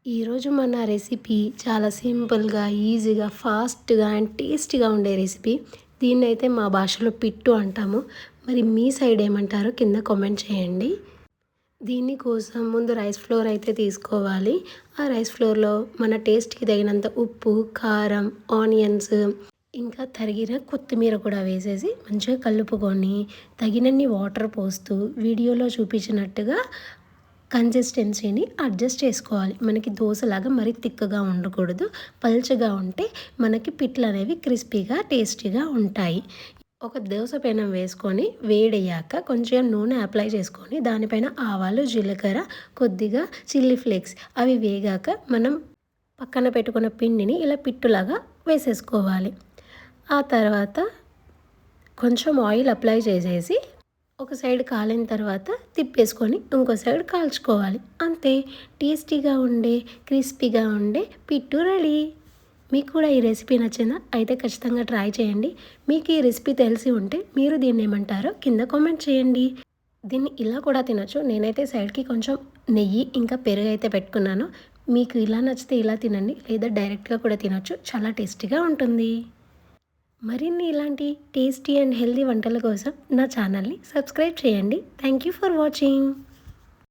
ఈరోజు మన రెసిపీ చాలా సింపుల్గా, ఈజీగా, ఫాస్ట్గా అండ్ టేస్టీగా ఉండే రెసిపీ. దీన్నైతే మా భాషలో పిట్టు అంటాము. మరి మీ సైడ్ ఏమంటారో కింద కామెంట్ చేయండి. దీనికోసం ముందు రైస్ ఫ్లోర్ అయితే తీసుకోవాలి. ఆ రైస్ ఫ్లోర్లో మన టేస్ట్కి తగినంత ఉప్పు, కారం, ఆనియన్స్, ఇంకా తరిగిన కొత్తిమీర కూడా వేసేసి మంచిగా కలుపుకొని తగినన్ని వాటర్ పోస్తూ వీడియోలో చూపించినట్టుగా కన్సిస్టెన్సీని అడ్జస్ట్ చేసుకోవాలి. మనకి దోశలాగా మరీ తిక్కగా ఉండకూడదు. పల్చగా ఉంటే మనకి పిట్లు అనేవి క్రిస్పీగా టేస్టీగా ఉంటాయి. ఒక దోస పెనం వేసుకొని వేడయ్యాక కొంచెం నూనె అప్లై చేసుకొని దానిపైన ఆవాలు, జీలకర్ర, కొద్దిగా చిల్లీ ఫ్లేక్స్ అవి వేగాక మనం పక్కన పెట్టుకున్న పిండిని ఇలా పిట్టులాగా వేసేసుకోవాలి. ఆ తర్వాత కొంచెం ఆయిల్ అప్లై చేసేసి ఒక సైడ్ కాలిన తర్వాత తిప్పేసుకొని ఇంకో సైడ్ కాల్చుకోవాలి. అంతే, టేస్టీగా ఉండే, క్రిస్పీగా ఉండే పిట్టు రెడీ. మీకు కూడా ఈ రెసిపీ నచ్చిందా? అయితే ఖచ్చితంగా ట్రై చేయండి. మీకు ఈ రెసిపీ తెలిసి ఉంటే మీరు దీన్ని ఏమంటారో కింద కామెంట్ చేయండి. దీన్ని ఇలా కూడా తినొచ్చు. నేనైతే సైడ్కి కొంచెం నెయ్యి ఇంకా పెరుగు అయితే పెట్టుకున్నాను. మీకు ఇలా నచ్చితే ఇలా తినండి, లేదా డైరెక్ట్గా కూడా తినొచ్చు. చాలా టేస్టీగా ఉంటుంది. మరిన్ని ఇలాంటి టేస్టీ అండ్ హెల్తీ వంటల కోసం నా ఛానల్ని సబ్స్క్రైబ్ చేయండి. Thank you for watching.